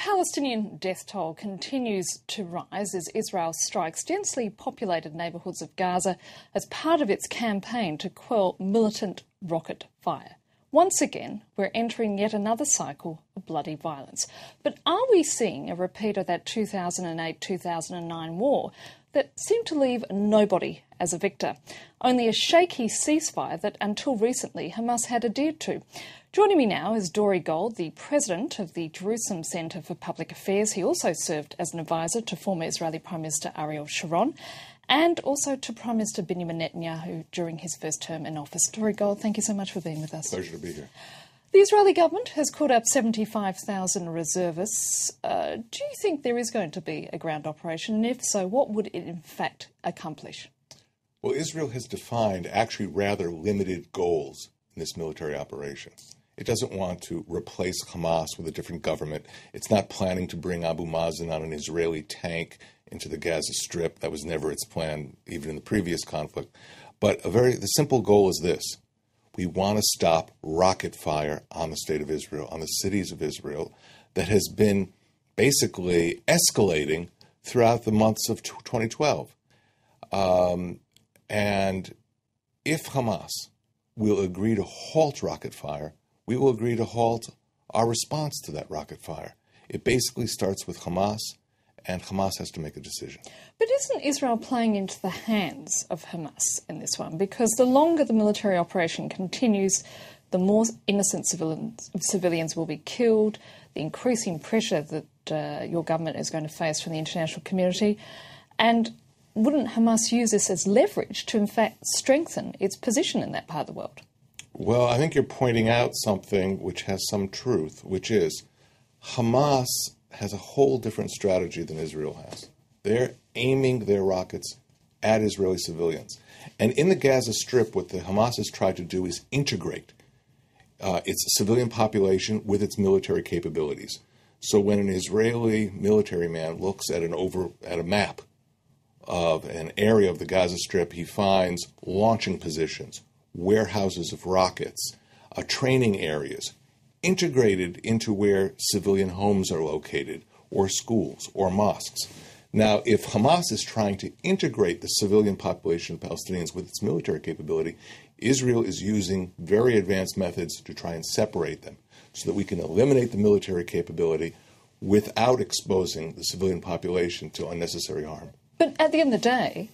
Palestinian death toll continues to rise as Israel strikes densely populated neighbourhoods of Gaza as part of its campaign to quell militant rocket fire. Once again, we're entering yet another cycle of bloody violence. But are we seeing a repeat of that 2008-2009 war that seemed to leave nobody as a victor? Only a shaky ceasefire that, until recently, Hamas had adhered to. Joining me now is Dore Gold, the president of the Jerusalem Centre for Public Affairs. He also served as an advisor to former Israeli Prime Minister Ariel Sharon and also to Prime Minister Benjamin Netanyahu during his first term in office. Dore Gold, thank you so much for being with us. Pleasure to be here. The Israeli government has called up 75,000 reservists. Do you think there is going to be a ground operation? And if so, what would it in fact accomplish? Well, Israel has defined actually rather limited goals in this military operation. It doesn't want to replace Hamas with a different government. It's not planning to bring Abu Mazen on an Israeli tank into the Gaza Strip. That was never its plan, even in the previous conflict. But the simple goal is this. We want to stop rocket fire on the state of Israel, on the cities of Israel, that has been basically escalating throughout the months of 2012. And if Hamas will agree to halt rocket fire, we will agree to halt our response to that rocket fire. It basically starts with Hamas, and Hamas has to make a decision. But isn't Israel playing into the hands of Hamas in this one? Because the longer the military operation continues, the more innocent civilians will be killed, the increasing pressure that your government is going to face from the international community. And wouldn't Hamas use this as leverage to, in fact, strengthen its position in that part of the world? Well, I think you're pointing out something which has some truth, which is Hamas has a whole different strategy than Israel has. They're aiming their rockets at Israeli civilians. And in the Gaza Strip, what the Hamas has tried to do is integrate its civilian population with its military capabilities. So when an Israeli military man looks at a map of an area of the Gaza Strip, he finds launching positions, warehouses of rockets, training areas, integrated into where civilian homes are located, or schools, or mosques. Now, if Hamas is trying to integrate the civilian population of Palestinians with its military capability, Israel is using very advanced methods to try and separate them so that we can eliminate the military capability without exposing the civilian population to unnecessary harm. But at the end of the day,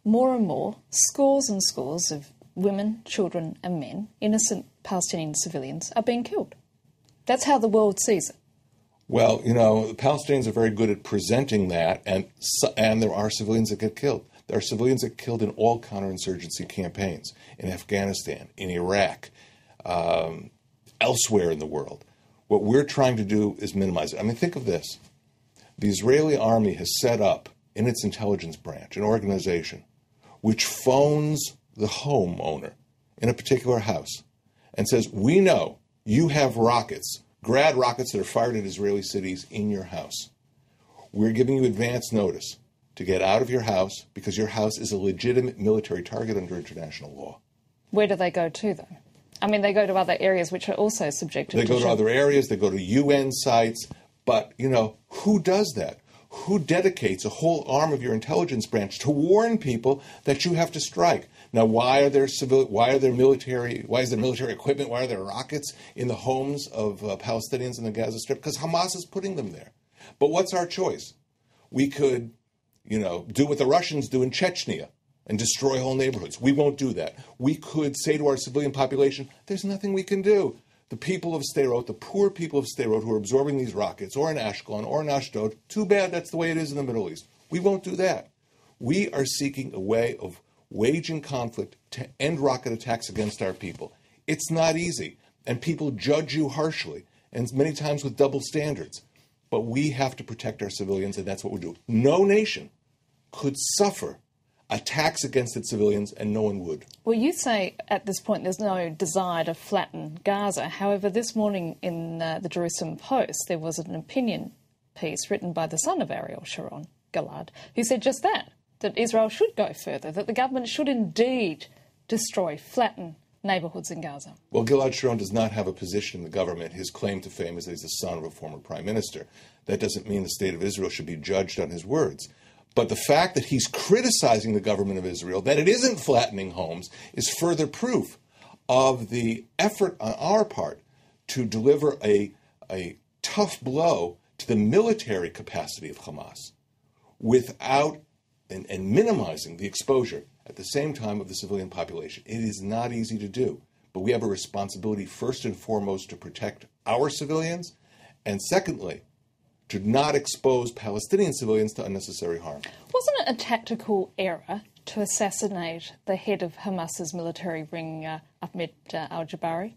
more and more, scores and scores of women, children and men, innocent Palestinian civilians, are being killed. That's how the world sees it. Well, the Palestinians are very good at presenting that, and there are civilians that get killed. There are civilians that get killed in all counterinsurgency campaigns, in Afghanistan, in Iraq, elsewhere in the world. What we're trying to do is minimize it. I mean, think of this. The Israeli army has set up in its intelligence branch an organization which phones the homeowner in a particular house and says, we know you have rockets, Grad rockets that are fired at Israeli cities in your house. We're giving you advance notice to get out of your house because your house is a legitimate military target under international law. Where do they go to, though? I mean, they go to other areas which are also subjected to... They go to other areas, they go to UN sites, but, who does that? Who dedicates a whole arm of your intelligence branch to warn people that you have to strike? Now, why is there military equipment, why are there rockets in the homes of Palestinians in the Gaza Strip? Because Hamas is putting them there. But what's our choice? We could, do what the Russians do in Chechnya and destroy whole neighborhoods. We won't do that. We could say to our civilian population, there's nothing we can do. The people of Sderot, the poor people of Sderot who are absorbing these rockets, or in Ashkelon, or in Ashdod, too bad, that's the way it is in the Middle East. We won't do that. We are seeking a way of waging conflict to end rocket attacks against our people. It's not easy, and people judge you harshly, and many times with double standards. But we have to protect our civilians, and that's what we do. No nation could suffer attacks against its civilians, and no one would. Well, you say at this point there's no desire to flatten Gaza. However, this morning in the Jerusalem Post, there was an opinion piece written by the son of Ariel Sharon, Gilad, who said just that Israel should go further, that the government should indeed destroy, flatten neighbourhoods in Gaza? Well, Gilad Sharon does not have a position in the government. His claim to fame is that he's the son of a former prime minister. That doesn't mean the state of Israel should be judged on his words. But the fact that he's criticizing the government of Israel, that it isn't flattening homes, is further proof of the effort on our part to deliver a tough blow to the military capacity of Hamas without and minimizing the exposure at the same time of the civilian population. It is not easy to do, but we have a responsibility first and foremost to protect our civilians, and secondly, to not expose Palestinian civilians to unnecessary harm. Wasn't it a tactical error to assassinate the head of Hamas's military ring, Ahmed al-Jabari?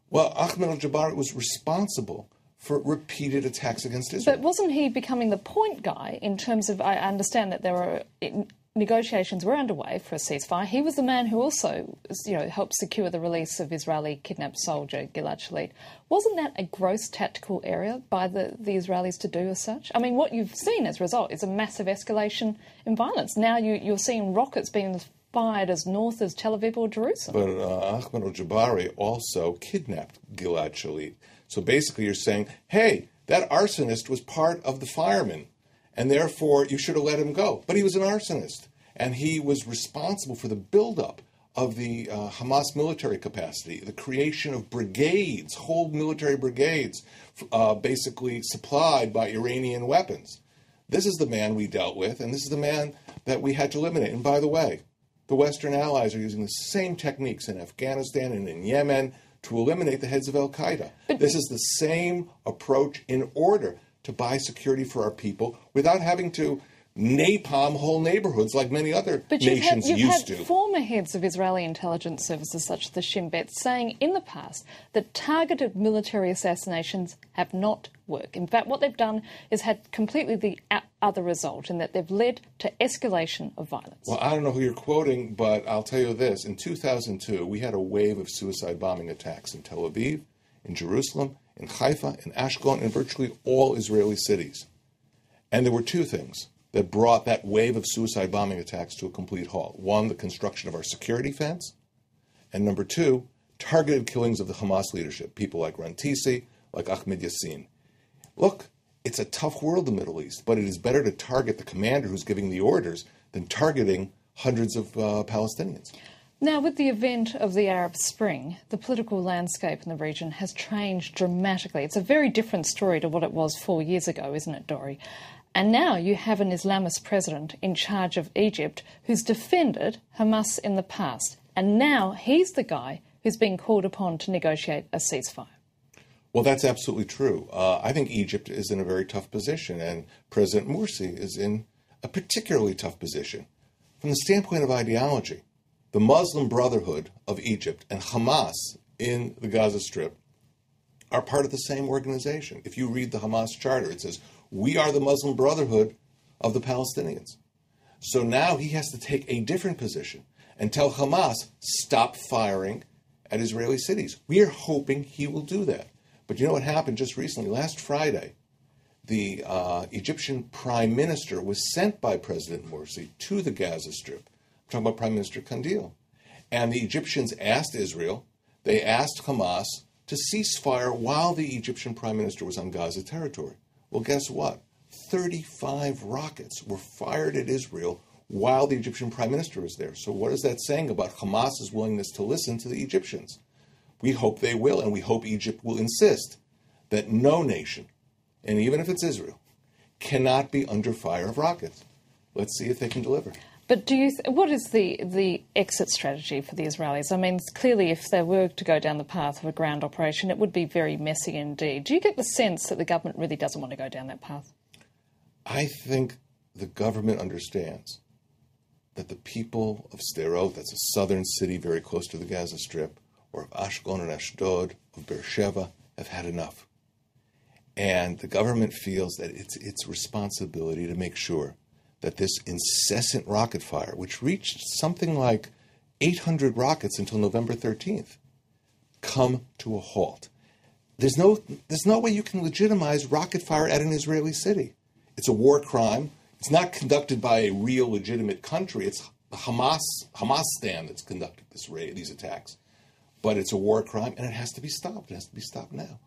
Well, Ahmed al-Jabari was responsible for repeated attacks against Israel. But wasn't he becoming the point guy in terms of, I understand that there were negotiations were underway for a ceasefire. He was the man who also, helped secure the release of Israeli kidnapped soldier Gilad Shalit. Wasn't that a gross tactical error by the Israelis to do as such? I mean, what you've seen as a result is a massive escalation in violence. Now you're seeing rockets being fired as north as Tel Aviv or Jerusalem. But Ahmed al-Jabari also kidnapped Gilad Shalit. So basically you're saying, hey, that arsonist was part of the firemen, and therefore you should have let him go. But he was an arsonist, and he was responsible for the buildup of the Hamas military capacity, the creation of brigades, whole military brigades, basically supplied by Iranian weapons. This is the man we dealt with, and this is the man that we had to eliminate. And by the way, the Western allies are using the same techniques in Afghanistan and in Yemen to eliminate the heads of al-Qaeda. This is the same approach in order to buy security for our people without having to napalm whole neighborhoods like many other nations used to. You've had former heads of Israeli intelligence services such as the Shin Bet saying in the past that targeted military assassinations have not worked. In fact, what they've done is had completely the other result in that they've led to escalation of violence. Well, I don't know who you're quoting, but I'll tell you this. In 2002, we had a wave of suicide bombing attacks in Tel Aviv, in Jerusalem, in Haifa, in Ashkelon, in virtually all Israeli cities. And there were two things that brought that wave of suicide bombing attacks to a complete halt. One, the construction of our security fence. And number two, targeted killings of the Hamas leadership, people like Rantisi, like Ahmed Yassin. Look, it's a tough world, the Middle East, but it is better to target the commander who's giving the orders than targeting hundreds of Palestinians. Now, with the event of the Arab Spring, the political landscape in the region has changed dramatically. It's a very different story to what it was 4 years ago, isn't it, Dore? And now you have an Islamist president in charge of Egypt who's defended Hamas in the past. And now he's the guy who's being called upon to negotiate a ceasefire. Well, that's absolutely true. I think Egypt is in a very tough position, and President Morsi is in a particularly tough position. From the standpoint of ideology, the Muslim Brotherhood of Egypt and Hamas in the Gaza Strip are part of the same organization. If you read the Hamas charter, it says, we are the Muslim Brotherhood of the Palestinians. So now he has to take a different position and tell Hamas, stop firing at Israeli cities. We are hoping he will do that. But you know what happened just recently? Last Friday, the Egyptian prime minister was sent by President Morsi to the Gaza Strip. I'm talking about Prime Minister Kandil. And the Egyptians asked Israel, they asked Hamas to cease fire while the Egyptian prime minister was on Gaza territory. Well, guess what? 35 rockets were fired at Israel while the Egyptian prime minister was there. So what is that saying about Hamas's willingness to listen to the Egyptians? We hope they will, and we hope Egypt will insist that no nation, and even if it's Israel, cannot be under fire of rockets. Let's see if they can deliver. But what is the exit strategy for the Israelis? I mean, clearly if they were to go down the path of a ground operation, it would be very messy indeed. Do you get the sense that the government really doesn't want to go down that path? I think the government understands that the people of Sderot, that's a southern city very close to the Gaza Strip, or of Ashkelon and Ashdod, of Beersheba, have had enough. And the government feels that it's its responsibility to make sure that this incessant rocket fire, which reached something like 800 rockets until November 13th, come to a halt. There's no way you can legitimize rocket fire at an Israeli city. It's a war crime. It's not conducted by a real legitimate country. It's Hamas stand that's conducted these attacks. But it's a war crime, and it has to be stopped. It has to be stopped now.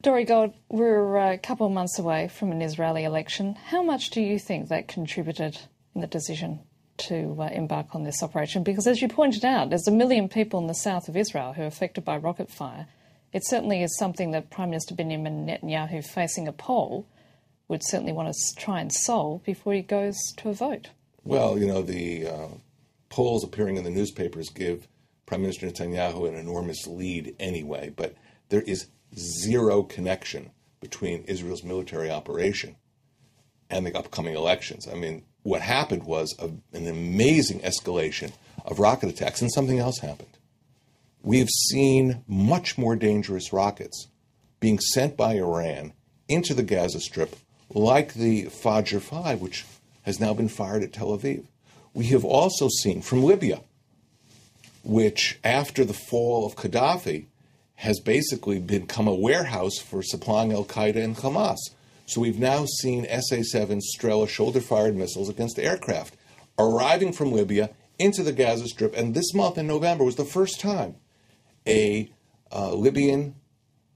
Dore Gold, we're a couple of months away from an Israeli election. How much do you think that contributed in the decision to embark on this operation? Because as you pointed out, there's 1 million people in the south of Israel who are affected by rocket fire. It certainly is something that Prime Minister Benjamin Netanyahu, facing a poll, would certainly want to try and solve before he goes to a vote. Well, the polls appearing in the newspapers give Prime Minister Netanyahu an enormous lead anyway, but there is zero connection between Israel's military operation and the upcoming elections. I mean, what happened was an amazing escalation of rocket attacks, and something else happened. We've seen much more dangerous rockets being sent by Iran into the Gaza Strip, like the Fajr 5, which has now been fired at Tel Aviv. We have also seen from Libya, which after the fall of Gaddafi has basically become a warehouse for supplying al-Qaeda and Hamas. So we've now seen SA-7 Strela shoulder-fired missiles against aircraft arriving from Libya into the Gaza Strip. And this month in November was the first time a Libyan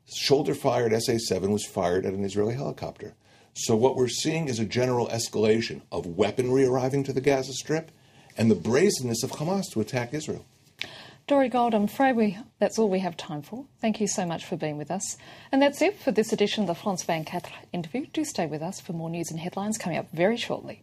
shoulder-fired SA-7 was fired at an Israeli helicopter. So what we're seeing is a general escalation of weaponry arriving to the Gaza Strip and the brazenness of Hamas to attack Israel. Dore Gold, I'm afraid that's all we have time for. Thank you so much for being with us. And that's it for this edition of the France 24 interview. Do stay with us for more news and headlines coming up very shortly.